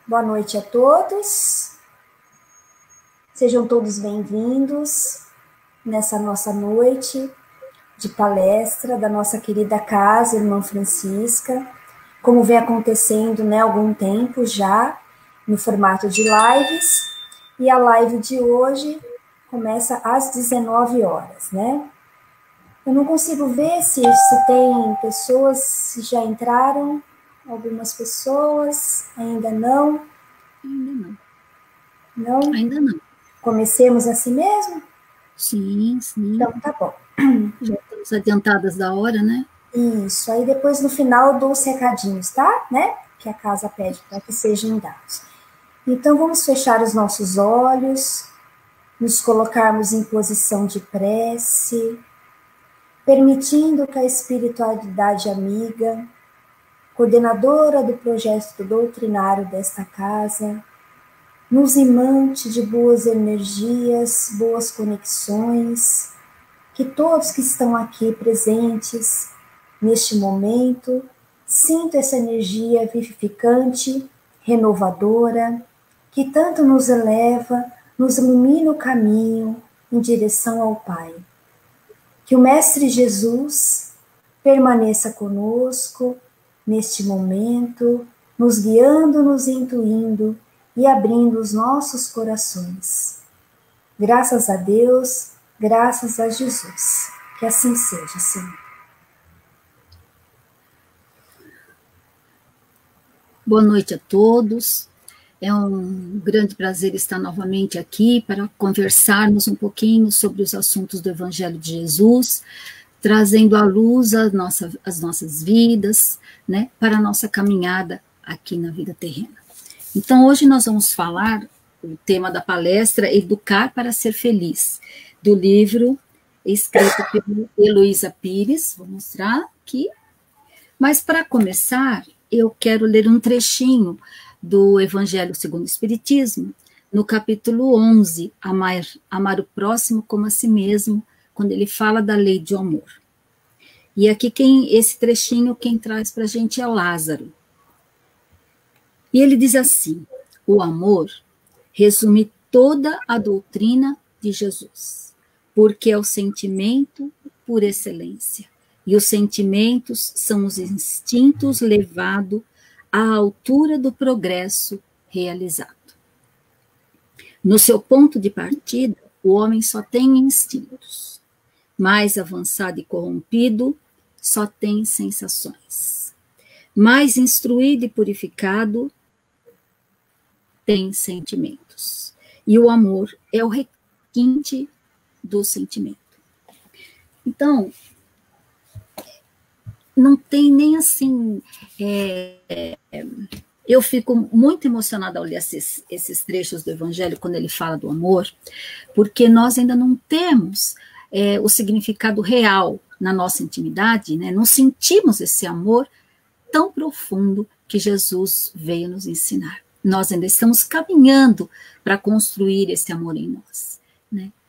Boa noite a todos. Sejam todos bem-vindos nessa nossa noite de palestra da nossa querida casa, Irmã Francisca, como vem acontecendo, há algum tempo já, no formato de lives, e a live de hoje começa às 19 horas, Eu não consigo ver se tem pessoas, se já entraram, algumas pessoas, ainda não. Ainda não. Não? Ainda não. Comecemos assim mesmo? Sim, sim. Então tá bom. Já estamos adiantadas da hora, né? Isso, aí depois no final eu dou os recadinhos, tá? Que a casa pede para que sejam dados. Então vamos fechar os nossos olhos, nos colocarmos em posição de prece, permitindo que a espiritualidade amiga, coordenadora do projeto doutrinário desta casa, nos imante de boas energias, boas conexões, que todos que estão aqui presentes neste momento sintam essa energia vivificante, renovadora, que tanto nos eleva, nos ilumina o caminho em direção ao Pai. Que o Mestre Jesus permaneça conosco neste momento, nos guiando, nos intuindo e abrindo os nossos corações. Graças a Deus, graças a Jesus. Que assim seja, Senhor. Boa noite a todos. É um grande prazer estar novamente aqui para conversarmos um pouquinho sobre os assuntos do Evangelho de Jesus, trazendo à luz as nossas vidas, para a nossa caminhada aqui na vida terrena. Então, hoje nós vamos falar, o tema da palestra, Educar para Ser Feliz, do livro escrito por Heloísa Pires, vou mostrar aqui. Mas, para começar, eu quero ler um trechinho do Evangelho segundo o Espiritismo, no capítulo 11, amar o próximo como a si mesmo, quando ele fala da lei de amor. E aqui esse trechinho quem traz para a gente é Lázaro. E ele diz assim: o amor resume toda a doutrina de Jesus, porque é o sentimento por excelência. E os sentimentos são os instintos levados à altura do progresso realizado. No seu ponto de partida, o homem só tem instintos. Mais avançado e corrompido, só tem sensações. Mais instruído e purificado, tem sentimentos. E o amor é o requinte do sentimento. Então, não tem nem assim... eu fico muito emocionada ao ler esses trechos do Evangelho, quando ele fala do amor, porque nós ainda não temos o significado real na nossa intimidade, não sentimos esse amor tão profundo que Jesus veio nos ensinar. Nós ainda estamos caminhando para construir esse amor em nós.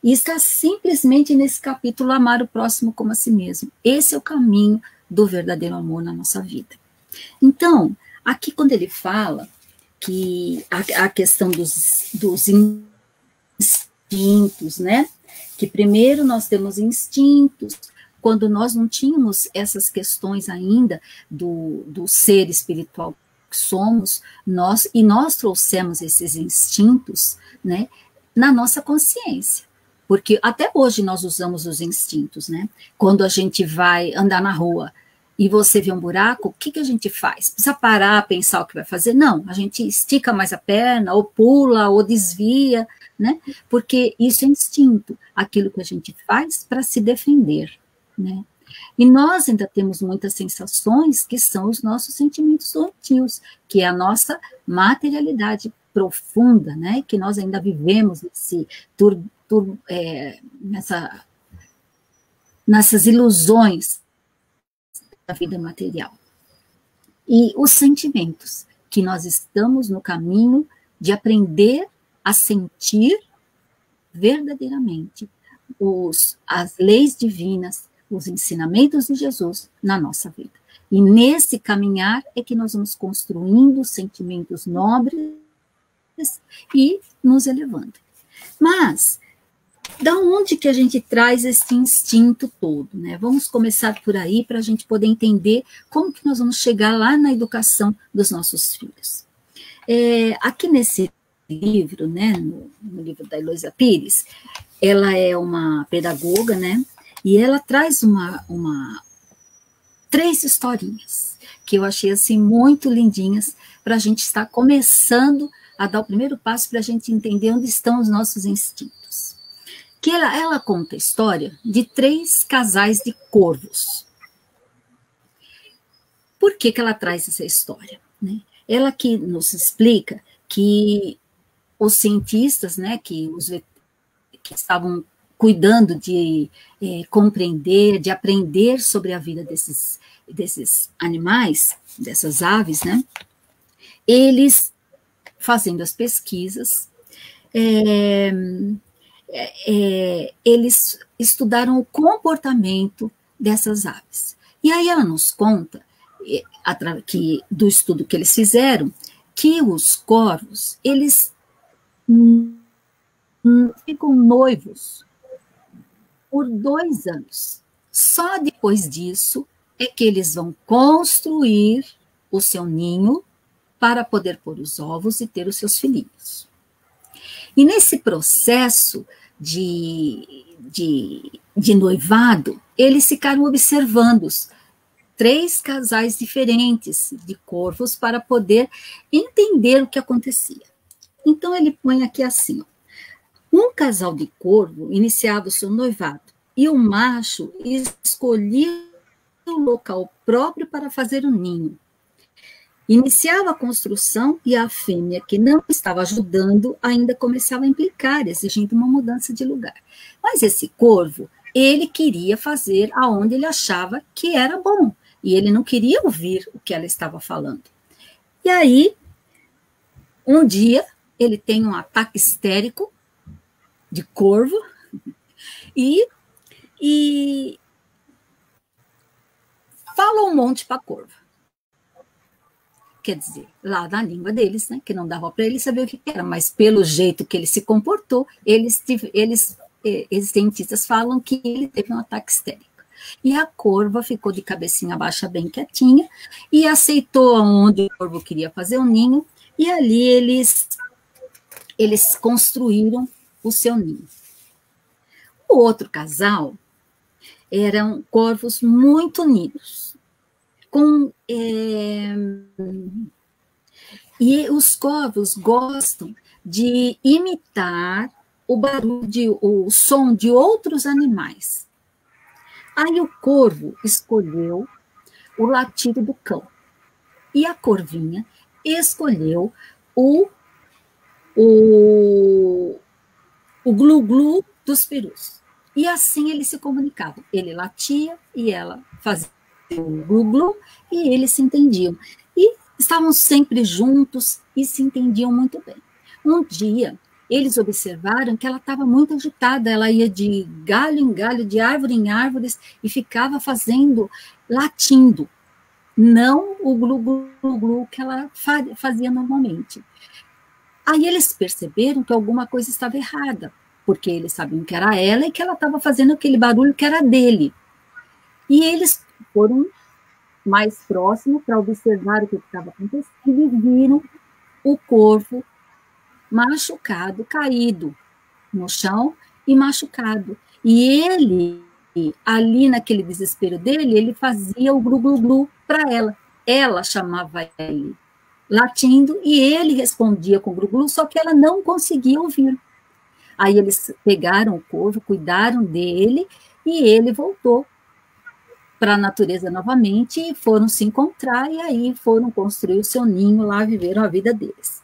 E está simplesmente nesse capítulo, amar o próximo como a si mesmo. Esse é o caminho do verdadeiro amor na nossa vida. Então, aqui quando ele fala que a questão dos instintos, que primeiro nós temos instintos, quando nós não tínhamos essas questões ainda do ser espiritual que somos, nós trouxemos esses instintos, na nossa consciência. Porque até hoje nós usamos os instintos, Quando a gente vai andar na rua e você vê um buraco, o que a gente faz? Precisa parar, pensar o que vai fazer? Não, a gente estica mais a perna, ou pula, ou desvia, Porque isso é instinto, aquilo que a gente faz para se defender, E nós ainda temos muitas sensações que são os nossos sentimentos doentios, que é a nossa materialidade profunda, que nós ainda vivemos nessas ilusões da vida material. E os sentimentos, que nós estamos no caminho de aprender a sentir verdadeiramente as leis divinas, os ensinamentos de Jesus na nossa vida. E nesse caminhar é que nós vamos construindo sentimentos nobres e nos elevando. Mas, da onde que a gente traz esse instinto todo, né? Vamos começar por aí para a gente poder entender como que nós vamos chegar lá na educação dos nossos filhos. Aqui nesse livro, né, no livro da Heloísa Pires, ela é uma pedagoga, né, e ela traz três historinhas que eu achei assim muito lindinhas para a gente estar começando a dar o primeiro passo para a gente entender onde estão os nossos instintos. Que ela conta a história de 3 casais de corvos. Por que ela traz essa história, né? Ela que nos explica que os cientistas, né, que estavam cuidando de compreender, de aprender sobre a vida desses animais, dessas aves, né, eles, fazendo as pesquisas, eles estudaram o comportamento dessas aves. E aí ela nos conta, do estudo que eles fizeram, que os corvos, eles ficam noivos por 2 anos. Só depois disso é que eles vão construir o seu ninho para poder pôr os ovos e ter os seus filhinhos. E nesse processo de noivado, eles ficaram observando 3 casais diferentes de corvos para poder entender o que acontecia. Então, ele põe aqui assim, ó, um casal de corvo iniciava o seu noivado e o macho escolhia o local próprio para fazer o ninho. Iniciava a construção e a fêmea, que não estava ajudando, ainda começava a implicar, exigindo uma mudança de lugar. Mas esse corvo, ele queria fazer aonde ele achava que era bom. E ele não queria ouvir o que ela estava falando. E aí, um dia, ele tem um ataque histérico de corvo e fala um monte para a corva. Quer dizer, lá na língua deles, né, que não dava para ele saber o que era, mas pelo jeito que ele se comportou, eles cientistas falam que ele teve um ataque histérico. E a corva ficou de cabecinha baixa, bem quietinha, e aceitou onde o corvo queria fazer o ninho, e ali eles construíram o seu ninho. O outro casal eram corvos muito unidos, e os corvos gostam de imitar o barulho, o som de outros animais. Aí o corvo escolheu o latido do cão. E a corvinha escolheu o glu-glu dos perus. E assim eles se comunicavam. Ele latia e ela fazia o glu-glu e eles se entendiam. E estavam sempre juntos e se entendiam muito bem. Um dia, eles observaram que ela estava muito agitada, ela ia de galho em galho, de árvore em árvore, e ficava latindo, não o glu-glu-glu que ela fazia normalmente. Aí eles perceberam que alguma coisa estava errada, porque eles sabiam que era ela e que ela estava fazendo aquele barulho que era dele. E eles foram mais próximos para observar o que estava acontecendo e viram o corvo machucado, caído no chão e machucado. E ele, ali naquele desespero dele, ele fazia o glu-glu-glu para ela. Ela chamava ele latindo e ele respondia com glu-glu, só que ela não conseguia ouvir. Aí eles pegaram o corvo, cuidaram dele e ele voltou para a natureza novamente e foram se encontrar e aí foram construir o seu ninho lá, viveram a vida deles.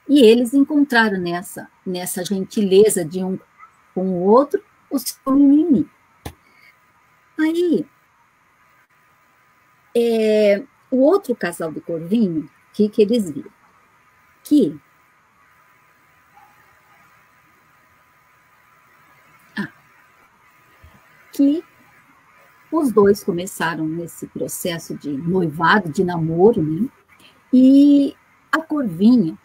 E eles encontraram nessa gentileza de um com o outro o seu mimimi. Aí, o outro casal de corvinho, que eles viram? Que os dois começaram nesse processo de noivado, de namoro, né? E a corvinha,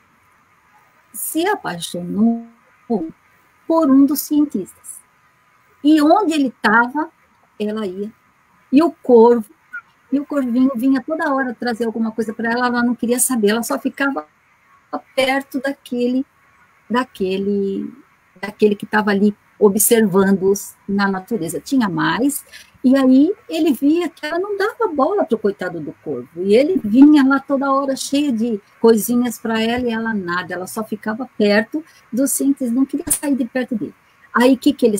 se apaixonou por um dos cientistas. E onde ele estava, ela ia. E o corvinho vinha toda hora trazer alguma coisa para ela, ela não queria saber, ela só ficava perto daquele que estava ali observando-os na natureza. Tinha mais, e aí ele via que ela não dava bola para o coitado do corvo, e ele vinha lá toda hora cheio de coisinhas para ela, e ela nada, ela só ficava perto dos cientistas, não queria sair de perto dele. Aí o que ele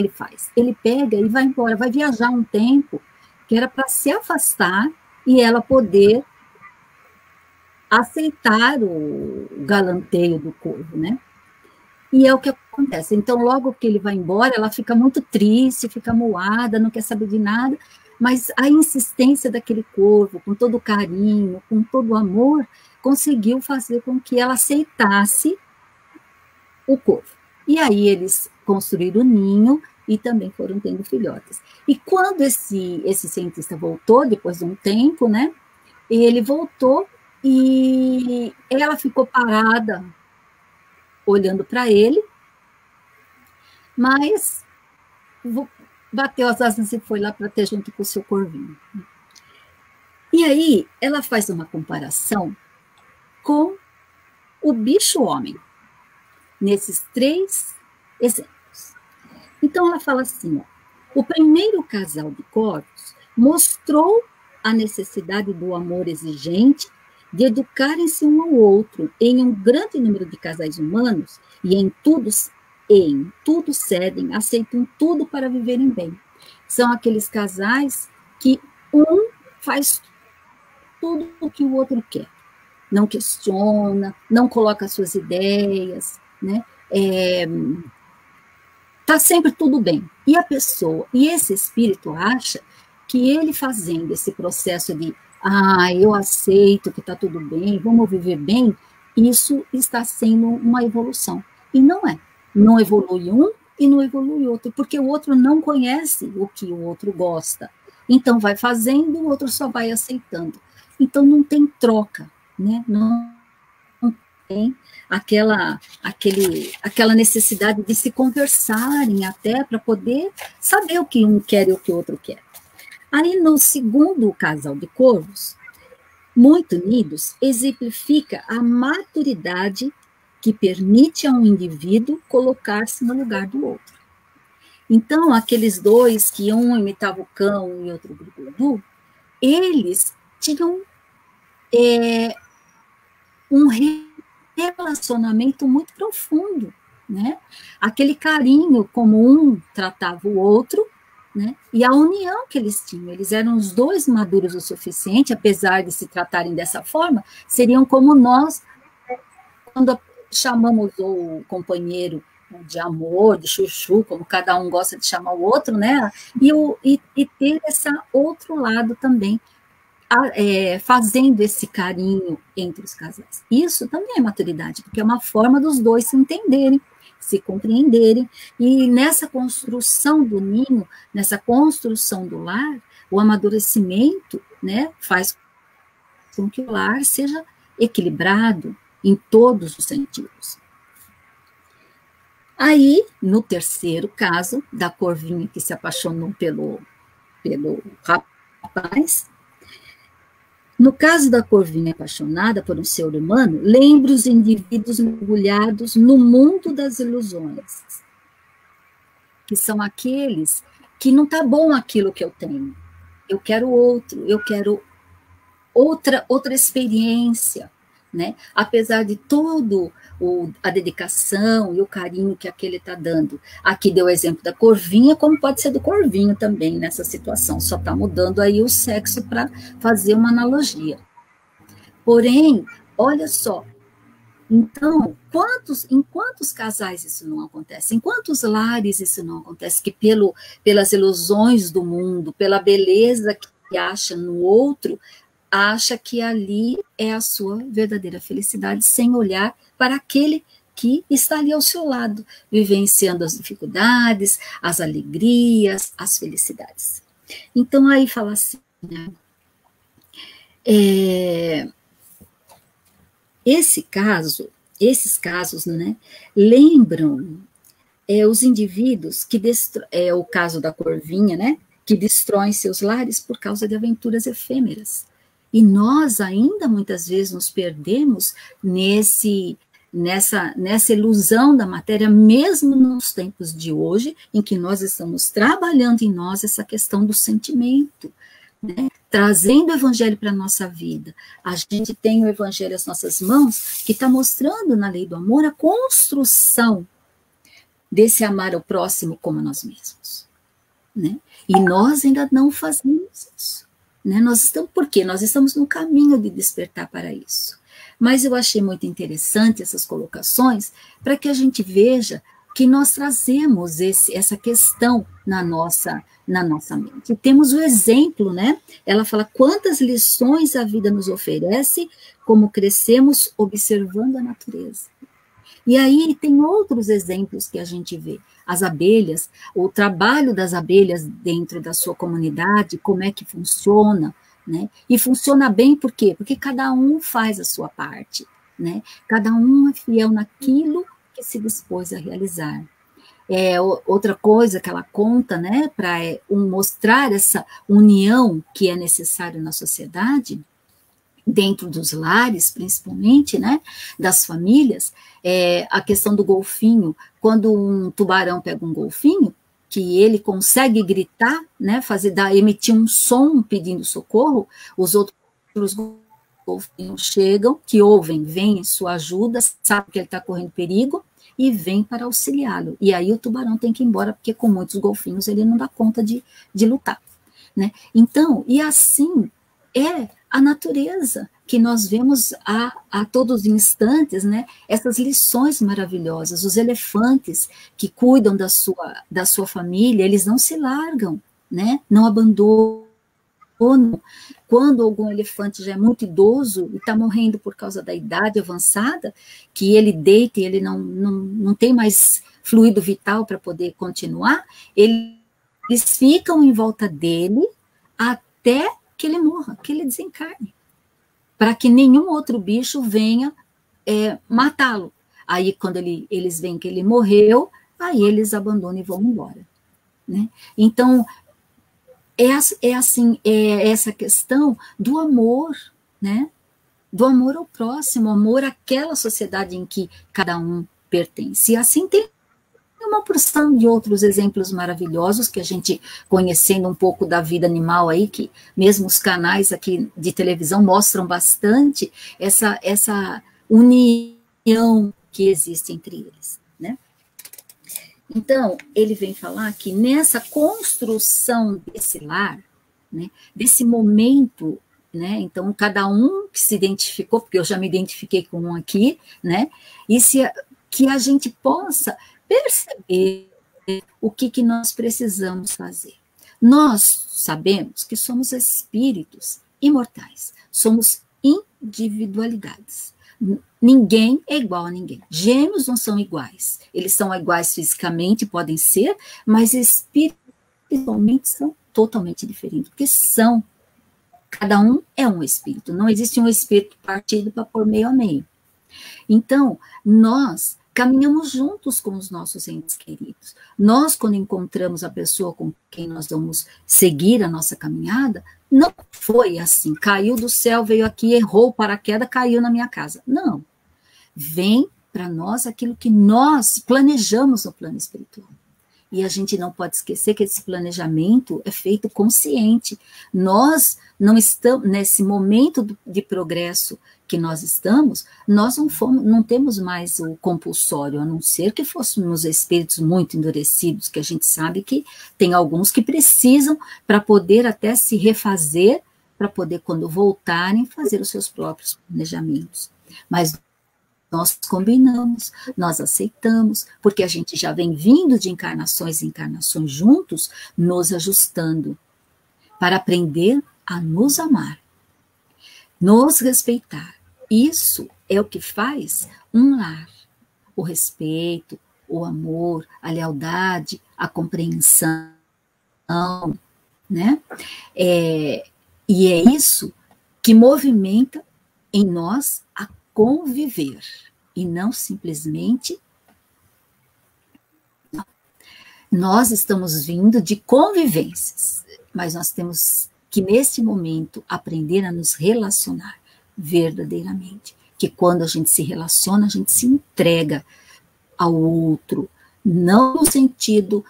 faz? Ele pega e vai embora, vai viajar um tempo, que era para se afastar e ela poder aceitar o galanteio do corvo, né? E é o que acontece. Então, logo que ele vai embora, ela fica muito triste, fica moada, não quer saber de nada, mas a insistência daquele corvo, com todo o carinho, com todo o amor, conseguiu fazer com que ela aceitasse o corvo. E aí eles construíram o ninho e também foram tendo filhotes. E quando esse cientista voltou, depois de um tempo, né, ele voltou e ela ficou parada olhando para ele, mas bateu as asas e foi lá para ter junto com o seu corvinho. E aí ela faz uma comparação com o bicho-homem, nesses 3 exemplos. Então ela fala assim, ó, o primeiro casal de corvos mostrou a necessidade do amor exigente de educarem-se um ao outro em um grande número de casais humanos e em tudo cedem, aceitam tudo para viverem bem. São aqueles casais que um faz tudo o que o outro quer, não questiona, não coloca suas ideias, né? Tá sempre tudo bem. E a pessoa, e esse espírito acha que ele fazendo esse processo de eu aceito que está tudo bem, vamos viver bem, isso está sendo uma evolução. E não é. Não evolui um e não evolui outro, porque o outro não conhece o que o outro gosta. Então vai fazendo, o outro só vai aceitando. Então não tem troca, né? Não tem aquela necessidade de se conversarem até para poder saber o que um quer e o que o outro quer. Aí, no segundo casal de corvos, muito unidos, exemplifica a maturidade que permite a um indivíduo colocar-se no lugar do outro. Então, aqueles dois que um imitava o cão e outro o gru-gru-gru, eles tinham um relacionamento muito profundo, né? Aquele carinho como um tratava o outro, né? E a união que eles tinham, eles eram os dois maduros o suficiente, apesar de se tratarem dessa forma, seriam como nós, quando chamamos o companheiro de amor, de chuchu, como cada um gosta de chamar o outro, né? E ter esse outro lado também, fazendo esse carinho entre os casais. Isso também é maturidade, porque é uma forma dos dois se entenderem, se compreenderem, e nessa construção do ninho, nessa construção do lar, o amadurecimento, né, faz com que o lar seja equilibrado em todos os sentidos. Aí, no terceiro caso, da corvinha que se apaixonou pelo rapaz, no caso da corvinha apaixonada por um ser humano, lembre os indivíduos mergulhados no mundo das ilusões, que são aqueles que não está bom aquilo que eu tenho. Eu quero outro, eu quero outra experiência, né? Apesar de todo a dedicação e o carinho que aquele está dando. Aqui deu o exemplo da corvinha, como pode ser do corvinho também nessa situação, só está mudando aí o sexo para fazer uma analogia. Porém, olha só, então, em quantos casais isso não acontece? Em quantos lares isso não acontece? Que pelas ilusões do mundo, pela beleza que acha no outro, acha que ali é a sua verdadeira felicidade, sem olhar para aquele que está ali ao seu lado, vivenciando as dificuldades, as alegrias, as felicidades. Então, aí fala assim, né? Esse caso esses casos, né, lembram os indivíduos que é o caso da corvinha, né, que destroem seus lares por causa de aventuras efêmeras. E nós ainda muitas vezes nos perdemos nessa ilusão da matéria, mesmo nos tempos de hoje, em que nós estamos trabalhando em nós essa questão do sentimento, né? Trazendo o evangelho para a nossa vida. A gente tem o evangelho às nossas mãos, que está mostrando na lei do amor a construção desse amar ao próximo como a nós mesmos, né? E nós ainda não fazemos isso, né? Por quê? Nós estamos no caminho de despertar para isso. Mas eu achei muito interessante essas colocações para que a gente veja que nós trazemos essa questão na nossa mente. E temos o exemplo, né? Ela fala quantas lições a vida nos oferece, como crescemos observando a natureza. E aí tem outros exemplos que a gente vê. As abelhas, o trabalho das abelhas dentro da sua comunidade, como é que funciona, né? E funciona bem por quê? Porque cada um faz a sua parte, né? Cada um é fiel naquilo que se dispôs a realizar. Outra coisa que ela conta, né, para mostrar essa união que é necessário na sociedade, dentro dos lares, principalmente, né, das famílias, a questão do golfinho. Quando um tubarão pega um golfinho, que ele consegue gritar, né, emitir um som pedindo socorro, os outros golfinhos chegam, que ouvem, vêm em sua ajuda, sabem que ele está correndo perigo, e vêm para auxiliá-lo. E aí o tubarão tem que ir embora, porque com muitos golfinhos ele não dá conta de lutar, né? Então, e assim é a natureza, que nós vemos a todos os instantes, né, essas lições maravilhosas. Os elefantes que cuidam da sua família, eles não se largam, né, não abandonam. Quando algum elefante já é muito idoso e está morrendo por causa da idade avançada, que ele deita e ele não tem mais fluido vital para poder continuar, eles ficam em volta dele até que ele morra, que ele desencarne, para que nenhum outro bicho venha matá-lo. Aí, quando eles veem que ele morreu, aí eles abandonam e vão embora, né? Então, essa questão do amor, né? Do amor ao próximo, amor àquela sociedade em que cada um pertence. E assim tem uma porção de outros exemplos maravilhosos que a gente, conhecendo um pouco da vida animal aí, que mesmo os canais aqui de televisão mostram bastante essa união que existe entre eles, né? Então, ele vem falar que nessa construção desse lar, né, desse momento, né, então cada um que se identificou, porque eu já me identifiquei com um aqui, né, que a gente possa perceber o que nós precisamos fazer. Nós sabemos que somos espíritos imortais, somos individualidade. Ninguém é igual a ninguém. Gêmeos não são iguais. Eles são iguais fisicamente, podem ser, mas espiritualmente são totalmente diferentes, porque cada um é um espírito. Não existe um espírito partido para pôr meio a meio. Então, nós caminhamos juntos com os nossos entes queridos. Nós, quando encontramos a pessoa com quem nós vamos seguir a nossa caminhada, não foi assim, caiu do céu, veio aqui, errou o paraquedas, caiu na minha casa. Não. Vem para nós aquilo que nós planejamos no plano espiritual. E a gente não pode esquecer que esse planejamento é feito consciente. Nós não estamos, nesse momento de progresso que nós estamos, nós não temos mais o compulsório, a não ser que fôssemos espíritos muito endurecidos, que a gente sabe que tem alguns que precisam para poder até se refazer, para poder, quando voltarem, fazer os seus próprios planejamentos. Mas nós combinamos, nós aceitamos, porque a gente já vem vindo de encarnações e encarnações juntos, nos ajustando, para aprender a nos amar, nos respeitar. Isso é o que faz um lar. O respeito, o amor, a lealdade, a compreensão, né? E é isso que movimenta em nós a conviver. e não simplesmente. Nós estamos vindo de convivências, mas nós temos que, neste momento, aprender a nos relacionar verdadeiramente. Que quando a gente se relaciona, a gente se entrega ao outro, não no sentido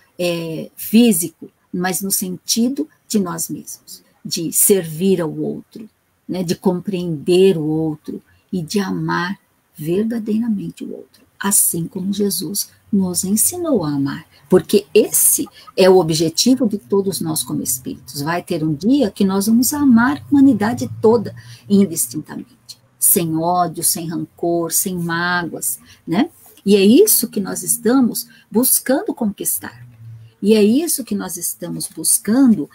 físico, mas no sentido de nós mesmos, de servir ao outro, né, de compreender o outro e de amar verdadeiramente o outro, assim como Jesus nos ensinou a amar, porque esse é o objetivo de todos nós como espíritos. Vai ter um dia que nós vamos amar a humanidade toda, indistintamente, sem ódio, sem rancor, sem mágoas, né? E é isso que nós estamos buscando conquistar. E é isso que nós estamos buscando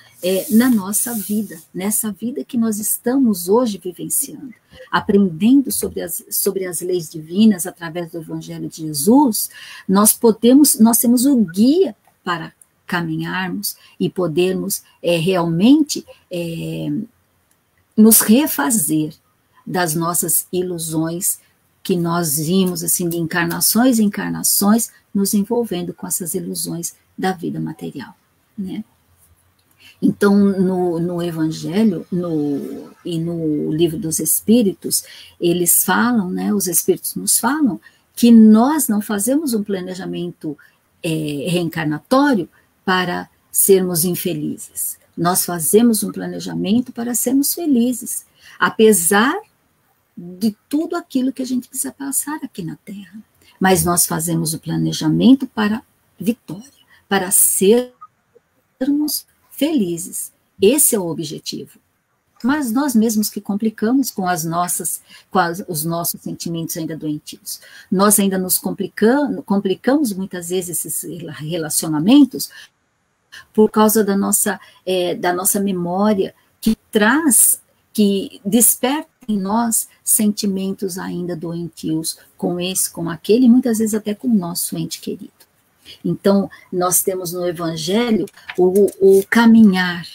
na nossa vida, nessa vida que nós estamos hoje vivenciando, aprendendo sobre as leis divinas através do Evangelho de Jesus. Nós temos o guia para caminharmos e podermos realmente nos refazer das nossas ilusões que nós vimos assim de encarnações e encarnações, nos envolvendo com essas ilusões da vida material, né? Então, no Evangelho e no Livro dos Espíritos, eles falam, né, os Espíritos nos falam, que nós não fazemos um planejamento reencarnatório para sermos infelizes. Nós fazemos um planejamento para sermos felizes, apesar de tudo aquilo que a gente precisa passar aqui na Terra. Mas nós fazemos o planejamento para vitória, para sermos felizes. Esse é o objetivo. Mas nós mesmos que complicamos com os nossos sentimentos ainda doentios. Nós ainda nos complicamos muitas vezes esses relacionamentos por causa da nossa memória que desperta em nós sentimentos ainda doentios com esse, com aquele, e muitas vezes até com o nosso ente querido. Então, nós temos no Evangelho o caminhar,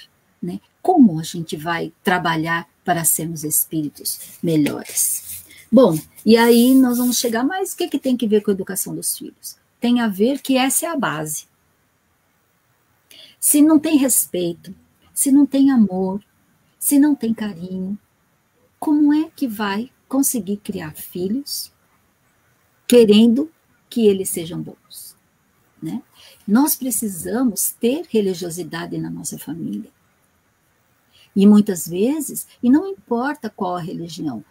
né? Como a gente vai trabalhar para sermos espíritos melhores. Bom, e aí nós vamos chegar, mas o que tem que ver com a educação dos filhos? Tem a ver que essa é a base. Se não tem respeito, se não tem amor, se não tem carinho, como é que vai conseguir criar filhos querendo que eles sejam bons, né? Nós precisamos ter religiosidade na nossa família. E muitas vezes, e não importa qual a religião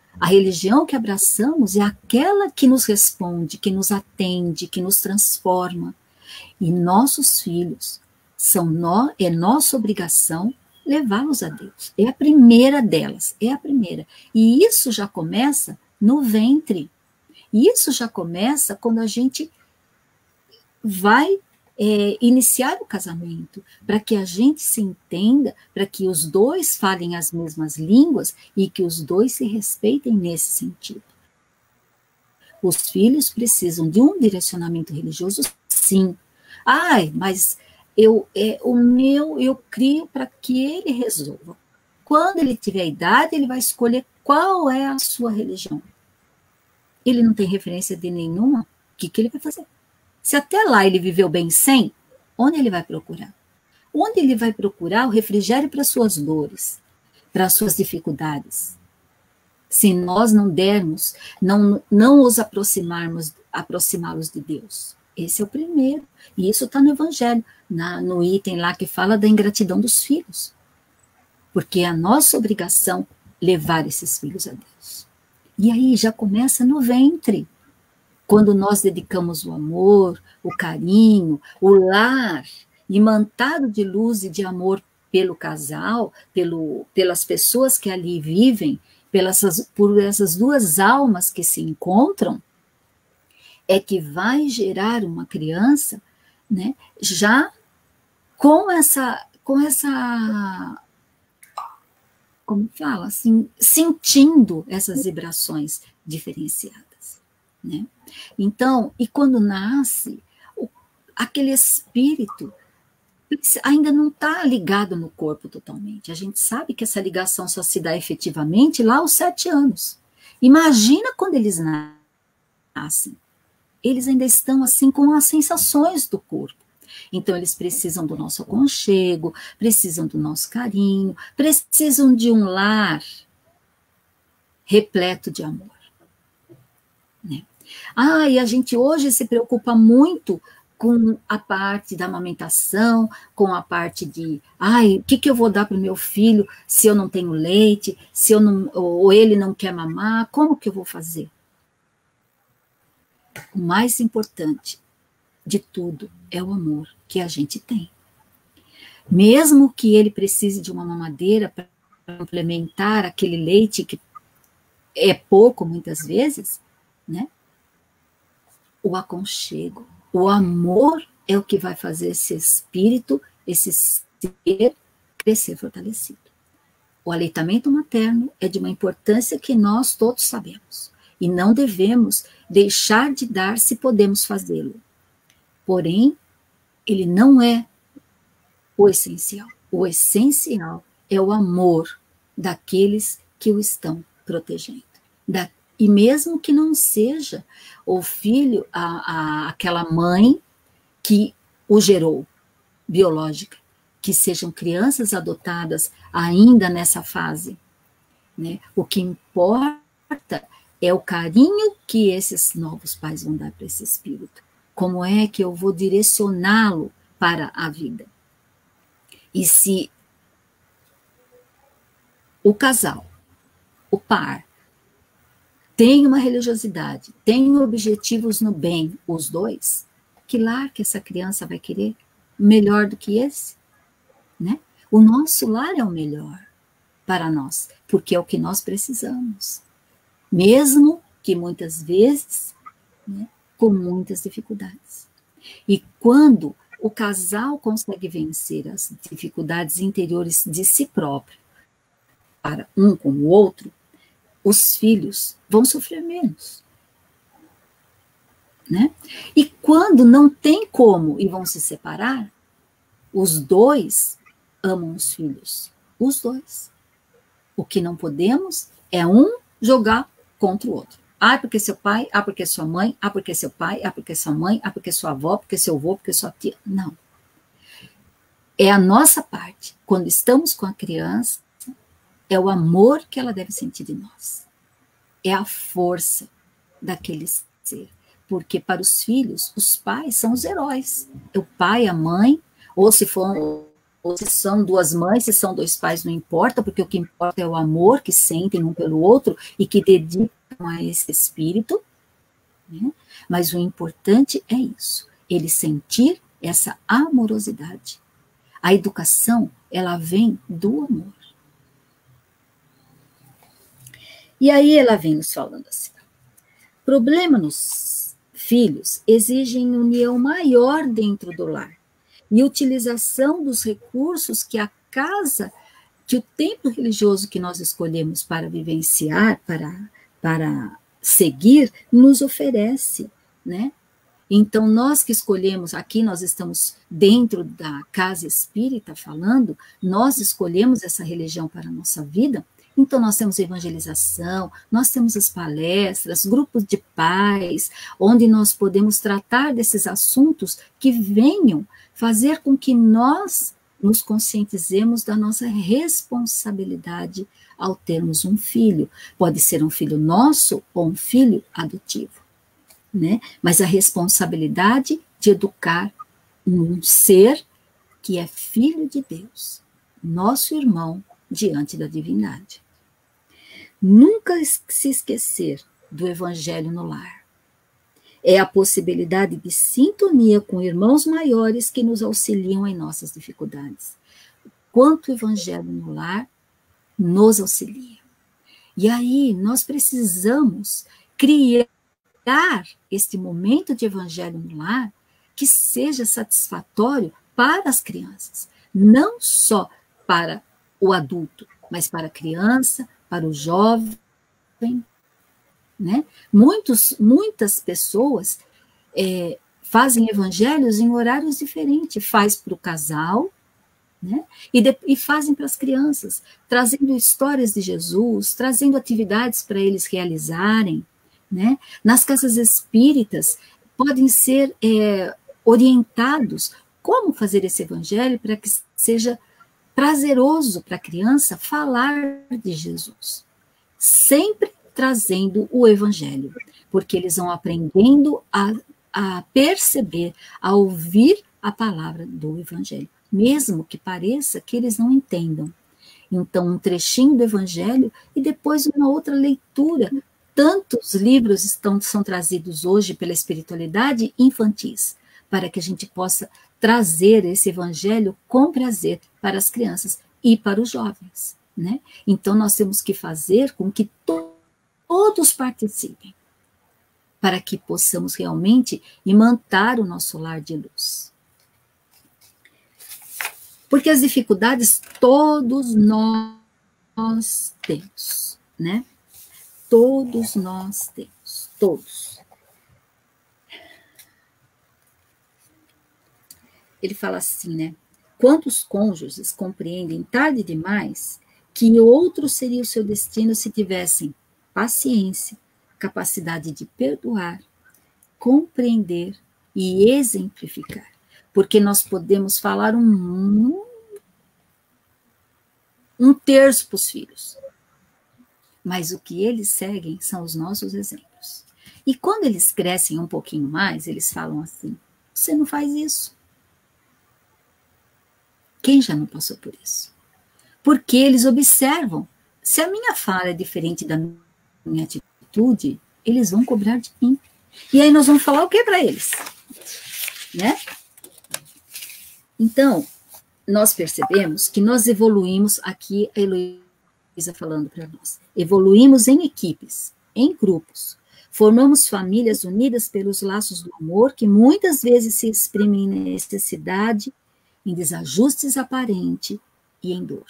que abraçamos é aquela que nos responde, que nos atende, que nos transforma. E nossos filhos, é nossa obrigação levá-los a Deus. É a primeira delas, é a primeira. E isso já começa no ventre. E isso já começa quando a gente vai iniciar o casamento, para que a gente se entenda, para que os dois falem as mesmas línguas e que os dois se respeitem nesse sentido. Os filhos precisam de um direcionamento religioso, sim. Mas eu crio para que ele resolva. Quando ele tiver idade, ele vai escolher qual é a sua religião. Ele não tem referência de nenhuma, o que ele vai fazer? Se até lá ele viveu bem sem, onde ele vai procurar? Onde ele vai procurar o refrigério para suas dores, para suas dificuldades? Se nós não dermos, não os aproximá-los de Deus. Esse é o primeiro. E isso está no Evangelho, no item lá que fala da ingratidão dos filhos. Porque é a nossa obrigação levar esses filhos a Deus. E aí já começa no ventre. Quando nós dedicamos o amor, o carinho, o lar, imantado de luz e de amor pelo casal, pelas pessoas que ali vivem, por essas duas almas que se encontram, é que vai gerar uma criança, né, já com essa como fala, assim, sentindo essas vibrações diferenciadas, né? Então, e quando nasce, aquele espírito ainda não está ligado no corpo totalmente. A gente sabe que essa ligação só se dá efetivamente lá aos 7 anos. Imagina quando eles nascem. nascem, eles ainda estão assim com as sensações do corpo. Então, eles precisam do nosso aconchego, precisam do nosso carinho, precisam de um lar repleto de amor. Né? E a gente hoje se preocupa muito com a parte da amamentação, com a parte de, o que eu vou dar para o meu filho se eu não tenho leite, se eu não, ou ele não quer mamar, como que eu vou fazer? O mais importante de tudo é o amor que a gente tem. Mesmo que ele precise de uma mamadeira para complementar aquele leite que é pouco muitas vezes, né? O aconchego, o amor é o que vai fazer esse espírito, esse ser crescer fortalecido. O aleitamento materno é de uma importância que nós todos sabemos e não devemos deixar de dar se podemos fazê-lo. Porém, ele não é o essencial. O essencial é o amor daqueles que o estão protegendo. E mesmo que não seja o filho, aquela mãe que o gerou, biológica, que sejam crianças adotadas ainda nessa fase. Né? O que importa é o carinho que esses novos pais vão dar para esse espírito. Como é que eu vou direcioná-lo para a vida? E se o casal, o par, tem uma religiosidade, tem objetivos no bem, os dois, que lar que essa criança vai querer melhor do que esse? Né? O nosso lar é o melhor para nós, porque é o que nós precisamos. Mesmo que muitas vezes, né, com muitas dificuldades. E quando o casal consegue vencer as dificuldades interiores de si próprio, para um com o outro, os filhos vão sofrer menos. Né? E quando não tem como e vão se separar, os dois amam os filhos. Os dois. O que não podemos é um jogar contra o outro. Porque seu pai, porque sua mãe, porque seu pai, porque sua mãe, porque sua avó, porque seu avô, porque sua tia. Não. É a nossa parte. Quando estamos com a criança, é o amor que ela deve sentir de nós. É a força daquele ser. Porque para os filhos, os pais são os heróis. É o pai, a mãe, ou se são duas mães, se são dois pais, não importa, porque o que importa é o amor que sentem um pelo outro e que dedicam a esse espírito. Né? Mas o importante é isso, ele sentir essa amorosidade. A educação, ela vem do amor. E aí ela vem nos falando assim, problema nos filhos exigem união maior dentro do lar e utilização dos recursos que a casa, que o templo religioso que nós escolhemos para vivenciar, para seguir, nos oferece, né? Então, nós que escolhemos, aqui nós estamos dentro da casa espírita falando, nós escolhemos essa religião para a nossa vida. Então, nós temos evangelização, nós temos as palestras, grupos de pais, onde nós podemos tratar desses assuntos que venham fazer com que nós nos conscientizemos da nossa responsabilidade ao termos um filho. Pode ser um filho nosso ou um filho adotivo, né? Mas a responsabilidade de educar um ser que é filho de Deus, nosso irmão diante da divindade. Nunca se esquecer do evangelho no lar. É a possibilidade de sintonia com irmãos maiores que nos auxiliam em nossas dificuldades. Quanto o evangelho no lar nos auxilia. E aí nós precisamos criar este momento de evangelho no lar que seja satisfatório para as crianças, não só para o adulto, mas para a criança, para o jovem, né? Muitas pessoas fazem evangelhos em horários diferentes, faz para o casal, né? E fazem para as crianças, trazendo histórias de Jesus, trazendo atividades para eles realizarem, né? Nas casas espíritas, podem ser orientados como fazer esse evangelho para que seja prazeroso para a criança falar de Jesus, sempre trazendo o evangelho, porque eles vão aprendendo a perceber, a ouvir a palavra do evangelho, mesmo que pareça que eles não entendam. Então, um trechinho do evangelho e depois uma outra leitura. Tantos livros são trazidos hoje pela espiritualidade infantis, para que a gente possa trazer esse evangelho com prazer para as crianças e para os jovens, né? Então, nós temos que fazer com que todos participem, para que possamos realmente imantar o nosso lar de luz. Porque as dificuldades todos nós temos, né? Todos nós temos, todos. Ele fala assim, né? Quantos cônjuges compreendem tarde demais que outro seria o seu destino se tivessem paciência, capacidade de perdoar, compreender e exemplificar. Porque nós podemos falar um terço para os filhos, mas o que eles seguem são os nossos exemplos. E quando eles crescem um pouquinho mais, eles falam assim, você não faz isso. Quem já não passou por isso? Porque eles observam, se a minha fala é diferente da minha atitude, eles vão cobrar de mim. E aí nós vamos falar o que para eles? Né? Então, nós percebemos que nós evoluímos, aqui a Heloísa falando para nós, evoluímos em equipes, em grupos, formamos famílias unidas pelos laços do amor, que muitas vezes se exprimem em necessidade, em desajustes aparentes e em dor.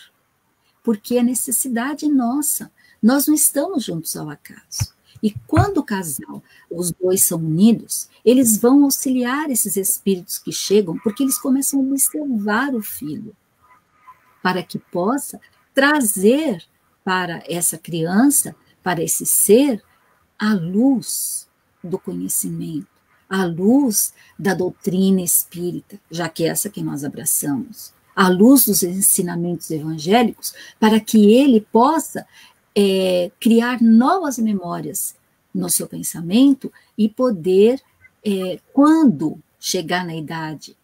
Porque a necessidade é nossa, nós não estamos juntos ao acaso. E quando o casal, os dois são unidos, eles vão auxiliar esses espíritos que chegam, porque eles começam a observar o filho, para que possa trazer para essa criança, para esse ser, a luz do conhecimento, a luz da doutrina espírita, já que é essa que nós abraçamos, a luz dos ensinamentos evangélicos, para que ele possa criar novas memórias no seu pensamento e poder, quando chegar na idade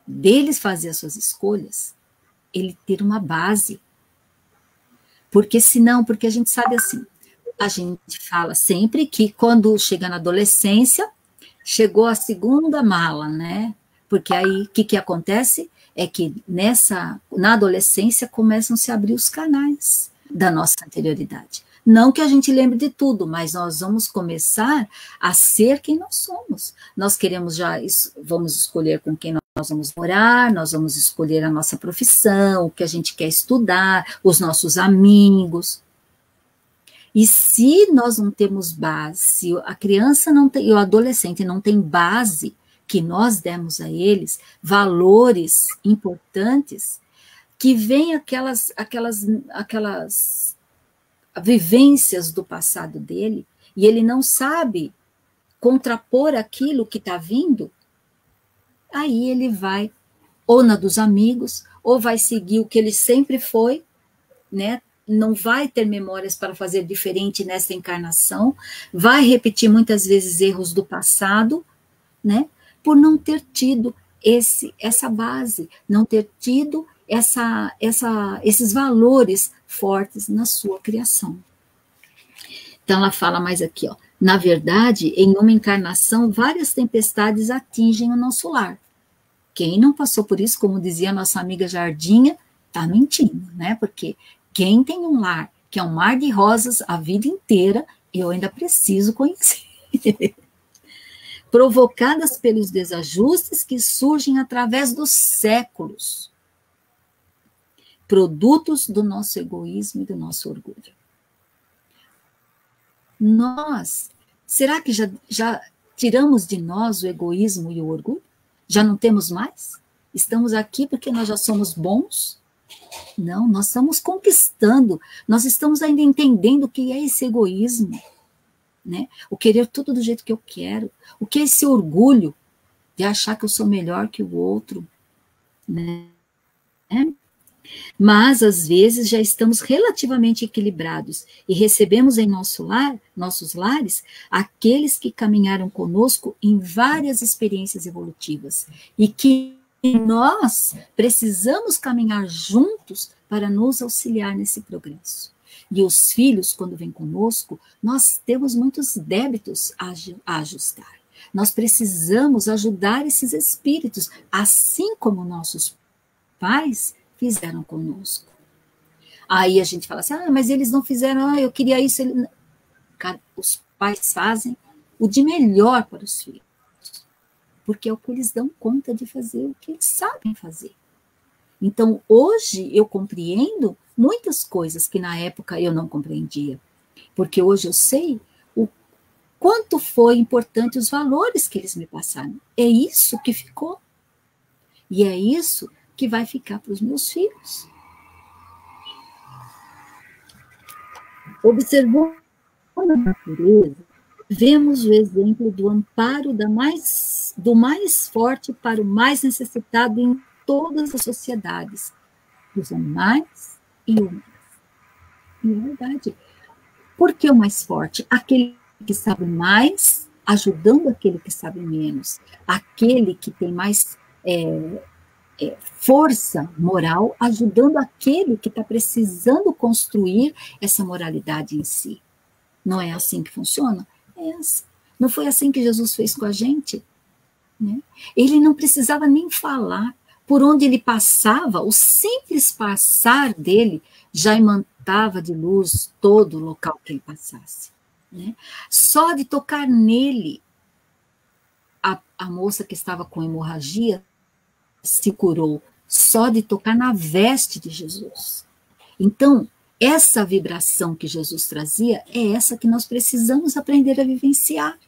deles fazer as suas escolhas, ele ter uma base. Porque senão, porque a gente sabe assim, a gente fala sempre que quando chega na adolescência, chegou a segunda mala, né? Porque aí, o que acontece? É que na adolescência começam a se abrir os canais da nossa anterioridade. Não que a gente lembre de tudo, mas nós vamos começar a ser quem nós somos. Nós queremos vamos escolher com quem nós vamos morar, nós vamos escolher a nossa profissão, o que a gente quer estudar, os nossos amigos. E se nós não temos base, se a criança não tem, e o adolescente não tem base que nós demos a eles, valores importantes, que vem aquelas vivências do passado dele, e ele não sabe contrapor aquilo que está vindo, aí ele vai, ou na dos amigos, ou vai seguir o que ele sempre foi, né? Não vai ter memórias para fazer diferente nessa encarnação, vai repetir muitas vezes erros do passado, né? Por não ter tido essa base, não ter tido esses valores fortes na sua criação. Então, ela fala mais aqui, ó. Na verdade, em uma encarnação, várias tempestades atingem o nosso lar. Quem não passou por isso, como dizia a nossa amiga Jardinha, está mentindo, né? Porque quem tem um lar, que é um mar de rosas a vida inteira, eu ainda preciso conhecer. Provocadas pelos desajustes que surgem através dos séculos, produtos do nosso egoísmo e do nosso orgulho. Será que já tiramos de nós o egoísmo e o orgulho? Já não temos mais? Estamos aqui porque nós já somos bons? Não, nós estamos conquistando, nós estamos ainda entendendo o que é esse egoísmo. né? O querer tudo do jeito que eu quero. O que é esse orgulho de achar que eu sou melhor que o outro, né? Mas, às vezes, já estamos relativamente equilibrados e recebemos em nossos lares, aqueles que caminharam conosco em várias experiências evolutivas e que nós precisamos caminhar juntos para nos auxiliar nesse progresso. E os filhos, quando vêm conosco, nós temos muitos débitos a ajustar. Nós precisamos ajudar esses espíritos, assim como nossos pais fizeram conosco. Aí a gente fala assim, mas eles não fizeram, eu queria isso. Cara, os pais fazem o de melhor para os filhos, porque é o que eles dão conta de fazer, o que eles sabem fazer. Então, hoje eu compreendo muitas coisas que na época eu não compreendia, porque hoje eu sei o quanto foi importante os valores que eles me passaram. É isso que ficou. E é isso que vai ficar para os meus filhos. Observando a natureza, vemos o exemplo do amparo do mais forte para o mais necessitado em todas as sociedades, dos animais e humanos. E é verdade. Por que o mais forte? Aquele que sabe mais, ajudando aquele que sabe menos. Aquele que tem mais força moral, ajudando aquele que está precisando construir essa moralidade em si. Não é assim que funciona? É assim. Não foi assim que Jesus fez com a gente? Né? Ele não precisava nem falar. Por onde ele passava, o simples passar dele já imantava de luz todo o local que ele passasse. Né? Só de tocar nele, a moça que estava com hemorragia se curou, só de tocar na veste de Jesus. Então, essa vibração que Jesus trazia é essa que nós precisamos aprender a vivenciar.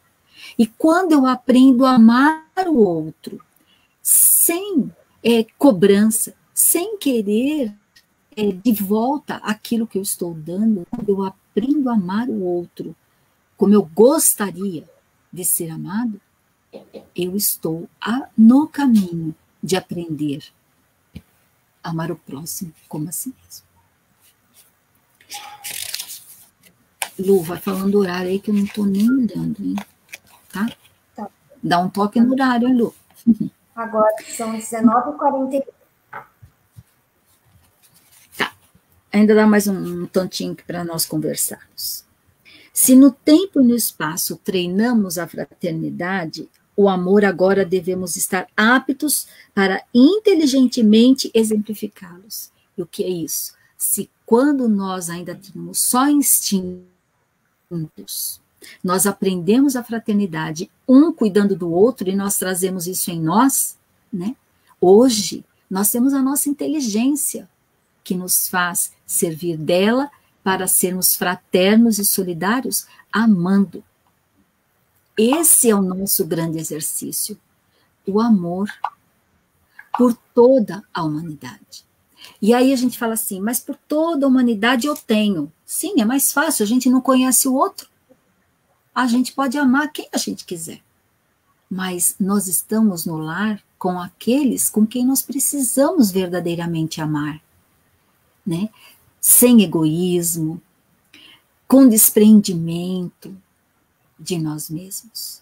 E quando eu aprendo a amar o outro, sem cobrança, sem querer de volta aquilo que eu estou dando, quando eu aprendo a amar o outro como eu gostaria de ser amado, eu estou no caminho de aprender a amar o próximo como a si mesmo. Lu, vai falando o horário aí que eu não estou nem olhando, hein? Tá? Dá um toque no horário, hein, Lu? Agora são 19h40. Tá. Ainda dá mais um tantinho para nós conversarmos. Se no tempo e no espaço treinamos a fraternidade, o amor agora devemos estar aptos para inteligentemente exemplificá-los. E o que é isso? Se quando nós ainda tínhamos só instintos, nós aprendemos a fraternidade, um cuidando do outro, e nós trazemos isso em nós, né? Hoje, nós temos a nossa inteligência, que nos faz servir dela para sermos fraternos e solidários, amando. Esse é o nosso grande exercício, o amor por toda a humanidade. E aí a gente fala assim, mas por toda a humanidade eu tenho. Sim, é mais fácil, a gente não conhece o outro. A gente pode amar quem a gente quiser. Mas nós estamos no lar com aqueles com quem nós precisamos verdadeiramente amar. Né? Sem egoísmo, com desprendimento de nós mesmos.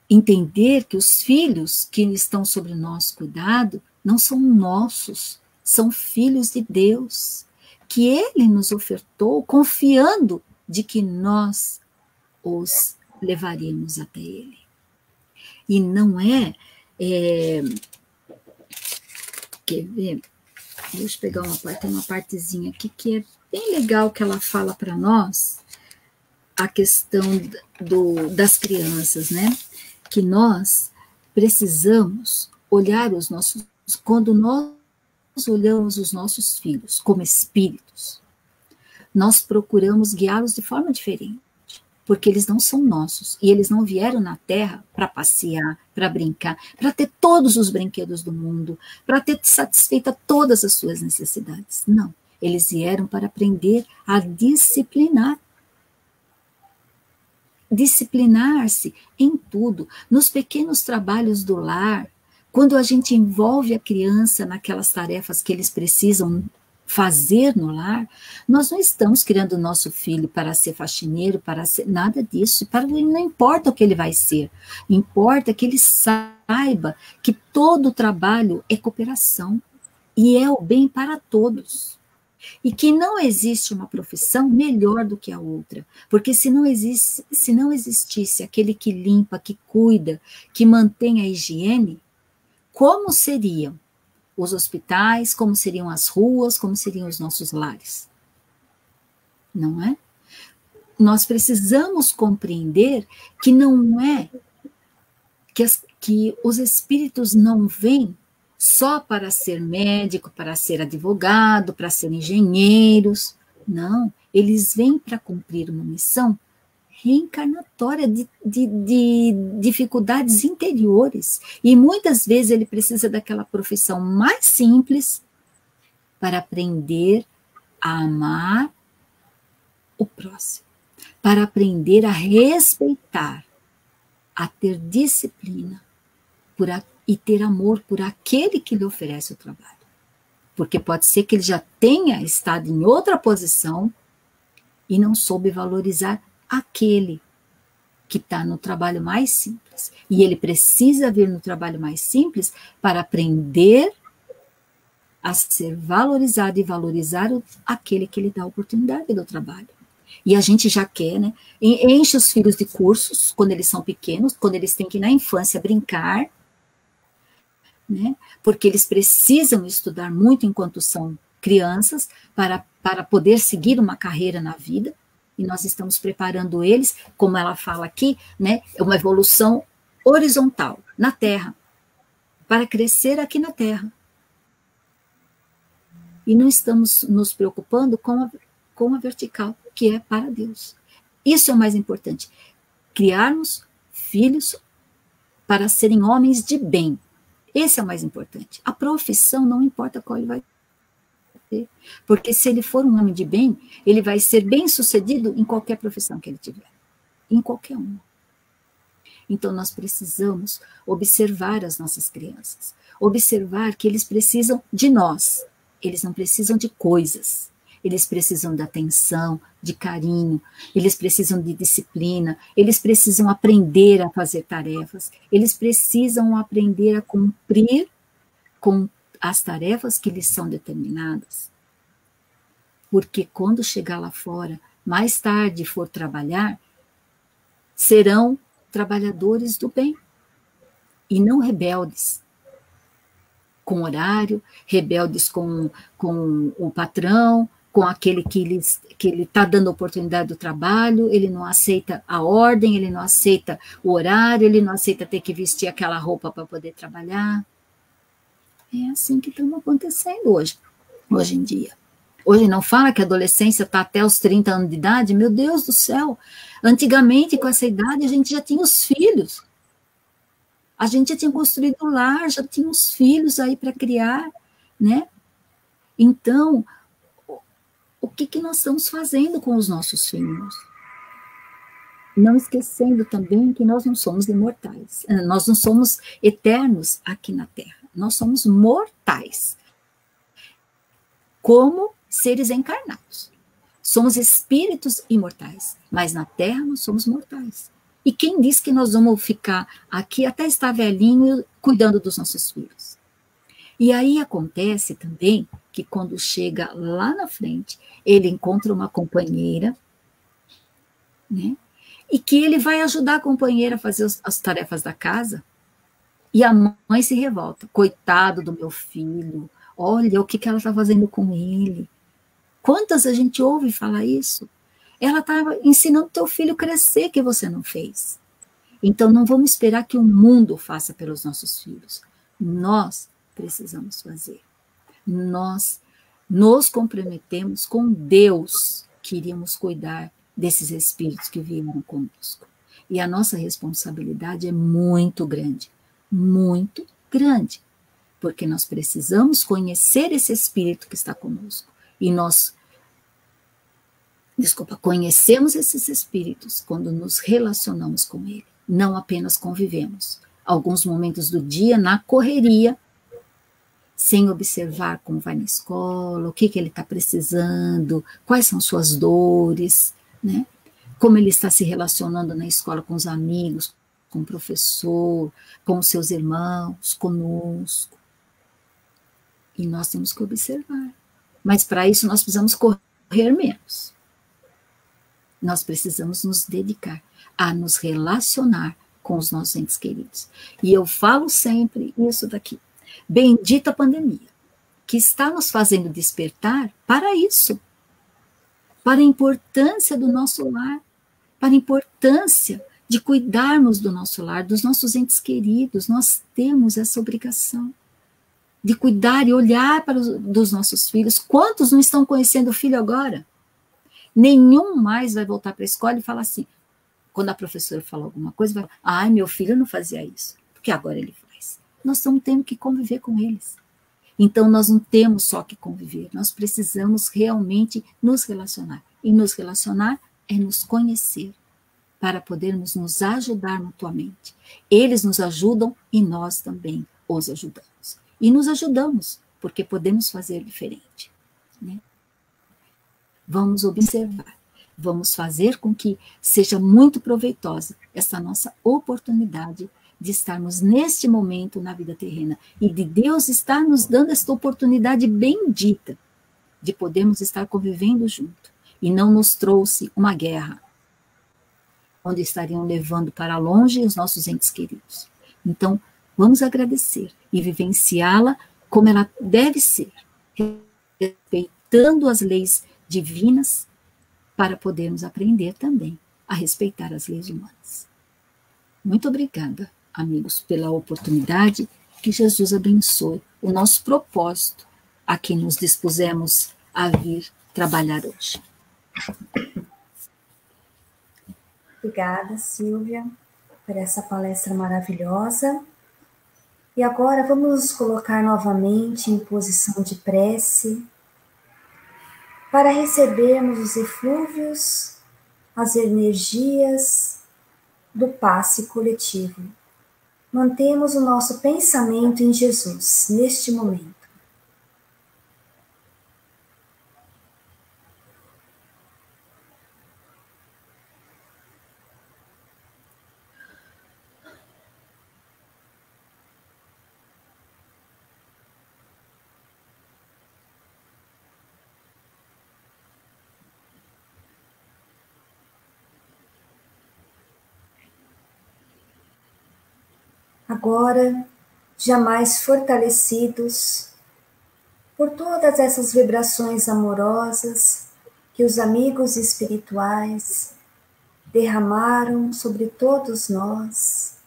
Entender que os filhos que estão sob o nosso cuidado não são nossos, são filhos de Deus, que Ele nos ofertou confiando de que nós os levaremos até Ele. E não quer ver? Deixa eu pegar uma partezinha aqui que é bem legal que ela fala para nós, a questão das crianças, né? Que nós precisamos olhar os nossos, quando nós olhamos os nossos filhos como espíritos, nós procuramos guiá-los de forma diferente, porque eles não são nossos, e eles não vieram na Terra para passear, para brincar, para ter todos os brinquedos do mundo, para ter satisfeita todas as suas necessidades. Não, eles vieram para aprender a disciplinar. disciplinar-se em tudo, nos pequenos trabalhos do lar, quando a gente envolve a criança naquelas tarefas que eles precisam fazer no lar, nós não estamos criando o nosso filho para ser faxineiro, para ser nada disso, não importa o que ele vai ser, importa que ele saiba que todo trabalho é cooperação e é o bem para todos. E que não existe uma profissão melhor do que a outra, porque se não existisse aquele que limpa, que cuida, que mantém a higiene, como seriam os hospitais, como seriam as ruas, como seriam os nossos lares? Não é? Nós precisamos compreender que não é que os espíritos não vêm só para ser médico, para ser advogado, para ser engenheiros. Não, eles vêm para cumprir uma missão reencarnatória de dificuldades interiores. E muitas vezes ele precisa daquela profissão mais simples para aprender a amar o próximo, para aprender a respeitar, a ter disciplina e ter amor por aquele que lhe oferece o trabalho. Porque pode ser que ele já tenha estado em outra posição e não soube valorizar aquele que está no trabalho mais simples. E ele precisa vir no trabalho mais simples para aprender a ser valorizado e valorizar aquele que lhe dá a oportunidade do trabalho. E a gente já quer, né? Enche os filhos de cursos quando eles são pequenos, quando eles têm que ir na infância brincar, né? Porque eles precisam estudar muito enquanto são crianças para poder seguir uma carreira na vida. E nós estamos preparando eles, como ela fala aqui, né, uma evolução horizontal na Terra, para crescer aqui na Terra. E não estamos nos preocupando com a vertical, que é para Deus. Isso é o mais importante, criarmos filhos para serem homens de bem. Esse é o mais importante. A profissão não importa qual ele vai ter, porque se ele for um homem de bem, ele vai ser bem-sucedido em qualquer profissão que ele tiver, em qualquer uma. Então nós precisamos observar as nossas crianças, observar que eles precisam de nós, eles não precisam de coisas, eles precisam de atenção, de carinho, eles precisam de disciplina, eles precisam aprender a fazer tarefas, eles precisam aprender a cumprir com as tarefas que lhes são determinadas. Porque quando chegar lá fora, mais tarde for trabalhar, serão trabalhadores do bem e não rebeldes com horário, rebeldes com o patrão, com aquele que ele está dando oportunidade do trabalho, ele não aceita a ordem, ele não aceita o horário, ele não aceita ter que vestir aquela roupa para poder trabalhar. É assim que está acontecendo hoje em dia. Hoje não fala que a adolescência está até os 30 anos de idade? Meu Deus do céu! Antigamente, com essa idade, a gente já tinha os filhos. A gente já tinha construído o lar, já tinha os filhos aí para criar, né? Então, o que nós estamos fazendo com os nossos filhos? Não esquecendo também que nós não somos imortais, nós não somos eternos aqui na Terra, nós somos mortais, como seres encarnados. Somos espíritos imortais, mas na Terra nós somos mortais. E quem diz que nós vamos ficar aqui até estar velhinho cuidando dos nossos filhos? E aí acontece também que quando chega lá na frente, ele encontra uma companheira, né? E que ele vai ajudar a companheira a fazer as tarefas da casa, e a mãe se revolta. Coitado do meu filho, olha o que ela está fazendo com ele. Quantas a gente ouve falar isso? Ela está ensinando teu filho a crescer, que você não fez. Então não vamos esperar que o mundo faça pelos nossos filhos. Nós precisamos fazer. Nós nos comprometemos com Deus que iríamos cuidar desses espíritos que vieram conosco. E a nossa responsabilidade é muito grande, porque nós precisamos conhecer esse espírito que está conosco. E nós conhecemos esses espíritos quando nos relacionamos com ele, não apenas convivemos. Alguns momentos do dia na correria, sem observar como vai na escola, o que ele está precisando, quais são suas dores, né? Como ele está se relacionando na escola com os amigos, com o professor, com os seus irmãos, conosco. E nós temos que observar. Mas para isso nós precisamos correr menos. Nós precisamos nos dedicar a nos relacionar com os nossos entes queridos. E eu falo sempre isso daqui. Bendita pandemia, que está nos fazendo despertar para isso, para a importância do nosso lar, para a importância de cuidarmos do nosso lar, dos nossos entes queridos. Nós temos essa obrigação de cuidar e olhar para dos nossos filhos. Quantos não estão conhecendo o filho agora? Nenhum mais vai voltar para a escola e falar assim, quando a professora fala alguma coisa, vai falar, ai, meu filho não fazia isso, porque agora ele faz. Nós estamos tendo que conviver com eles. Então, nós não temos só que conviver, nós precisamos realmente nos relacionar. E nos relacionar é nos conhecer, para podermos nos ajudar mutuamente. Eles nos ajudam e nós também os ajudamos. E nos ajudamos, porque podemos fazer diferente, né? Vamos observar, vamos fazer com que seja muito proveitosa essa nossa oportunidade de estarmos neste momento na vida terrena e de Deus estar nos dando esta oportunidade bendita de podermos estar convivendo junto. E não nos trouxe uma guerra, onde estariam levando para longe os nossos entes queridos. Então, vamos agradecer e vivenciá-la como ela deve ser, respeitando as leis divinas, para podermos aprender também a respeitar as leis humanas. Muito obrigada, amigos, pela oportunidade. Que Jesus abençoe o nosso propósito a que nos dispusemos a vir trabalhar hoje. Obrigada, Silvia, por essa palestra maravilhosa. E agora vamos nos colocar novamente em posição de prece, para recebermos os eflúvios, as energias do passe coletivo. Mantemos o nosso pensamento em Jesus, neste momento. Agora, jamais fortalecidos por todas essas vibrações amorosas que os amigos espirituais derramaram sobre todos nós,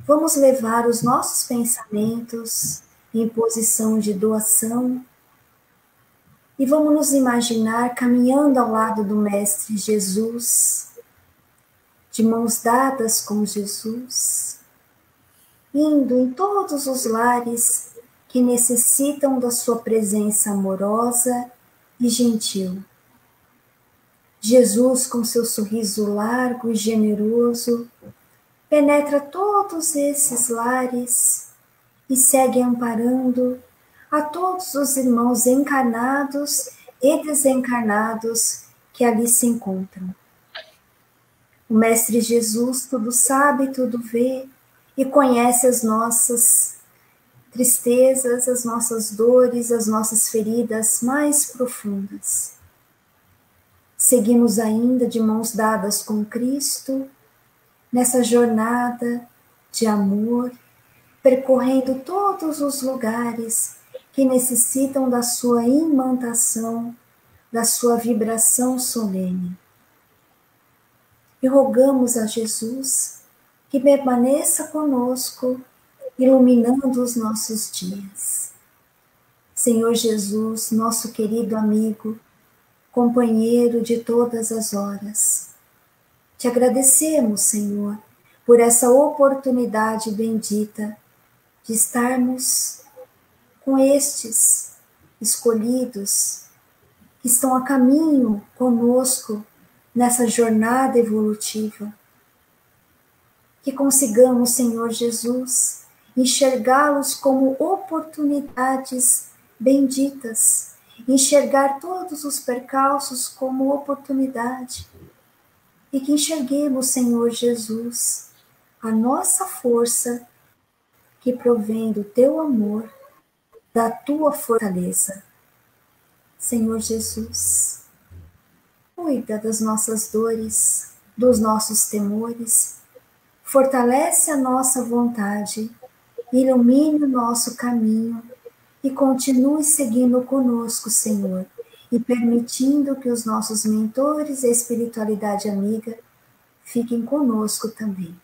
vamos levar os nossos pensamentos em posição de doação e vamos nos imaginar caminhando ao lado do Mestre Jesus, de mãos dadas com Jesus, indo em todos os lares que necessitam da sua presença amorosa e gentil. Jesus, com seu sorriso largo e generoso, penetra todos esses lares e segue amparando a todos os irmãos encarnados e desencarnados que ali se encontram. O Mestre Jesus tudo sabe, tudo vê, e conhece as nossas tristezas, as nossas dores, as nossas feridas mais profundas. Seguimos ainda de mãos dadas com Cristo, nessa jornada de amor, percorrendo todos os lugares que necessitam da sua imantação, da sua vibração solene. E rogamos a Jesus que permaneça conosco, iluminando os nossos dias. Senhor Jesus, nosso querido amigo, companheiro de todas as horas, te agradecemos, Senhor, por essa oportunidade bendita de estarmos com estes escolhidos que estão a caminho conosco nessa jornada evolutiva. Que consigamos, Senhor Jesus, enxergá-los como oportunidades benditas, enxergar todos os percalços como oportunidade, e que enxerguemos, Senhor Jesus, a nossa força que provém do teu amor, da tua fortaleza. Senhor Jesus, cuida das nossas dores, dos nossos temores, fortalece a nossa vontade, ilumine o nosso caminho e continue seguindo conosco, Senhor, e permitindo que os nossos mentores e a espiritualidade amiga fiquem conosco também.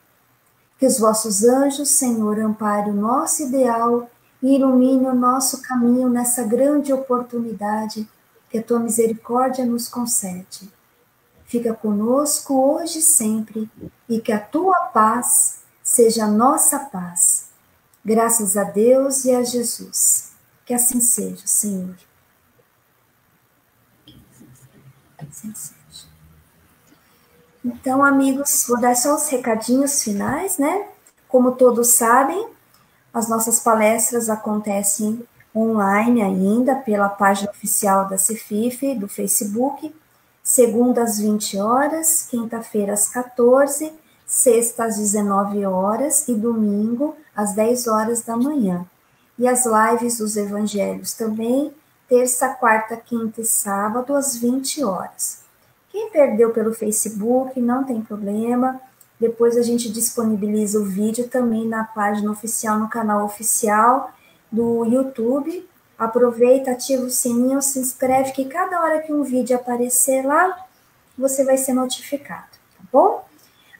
Que os vossos anjos, Senhor, amparem o nosso ideal e ilumine o nosso caminho nessa grande oportunidade que a tua misericórdia nos concede. Fica conosco hoje e sempre, e que a tua paz seja a nossa paz. Graças a Deus e a Jesus. Que assim seja, Senhor. Assim seja. Então, amigos, vou dar só os recadinhos finais, né? Como todos sabem, as nossas palestras acontecem online ainda pela página oficial da CEFIF, do Facebook, segunda às 20 horas, quinta-feira às 14, sexta às 19 horas e domingo às 10 horas da manhã. E as lives dos evangelhos também, terça, quarta, quinta e sábado às 20 horas. Quem perdeu pelo Facebook, não tem problema, depois a gente disponibiliza o vídeo também na página oficial, no canal oficial do YouTube. Aproveita, ativa o sininho, se inscreve, que cada hora que um vídeo aparecer lá, você vai ser notificado, tá bom?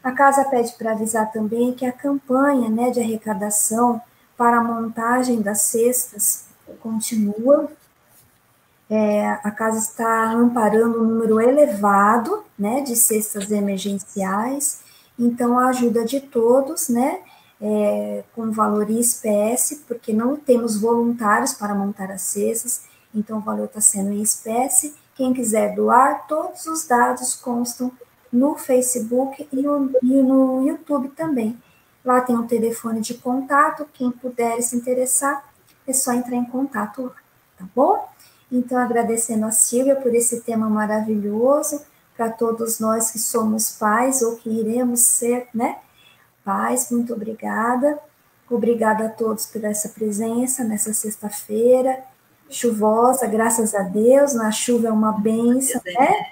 A casa pede para avisar também que a campanha, né, de arrecadação para a montagem das cestas continua. A casa está amparando um número elevado, né, de cestas emergenciais, então a ajuda de todos, né, com valor em espécie, porque não temos voluntários para montar as cestas, então o valor está sendo em espécie. Quem quiser doar, todos os dados constam no Facebook e no YouTube também. Lá tem um telefone de contato, quem puder se interessar, é só entrar em contato lá, tá bom? Então, agradecendo a Silvia por esse tema maravilhoso, para todos nós que somos pais ou que iremos ser, né, pais, muito obrigada. Obrigada a todos por essa presença nessa sexta-feira, chuvosa, graças a Deus. A chuva é uma bênção, né?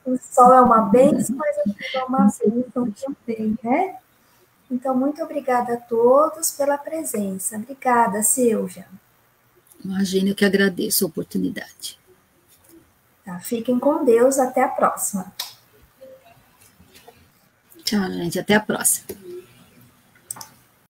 O sol é uma bênção, mas a chuva é uma bênção também, né? Então, muito obrigada a todos pela presença. Obrigada, Silvia. Imagino que agradeço a oportunidade. Tá, fiquem com Deus, até a próxima. Tchau, gente, até a próxima.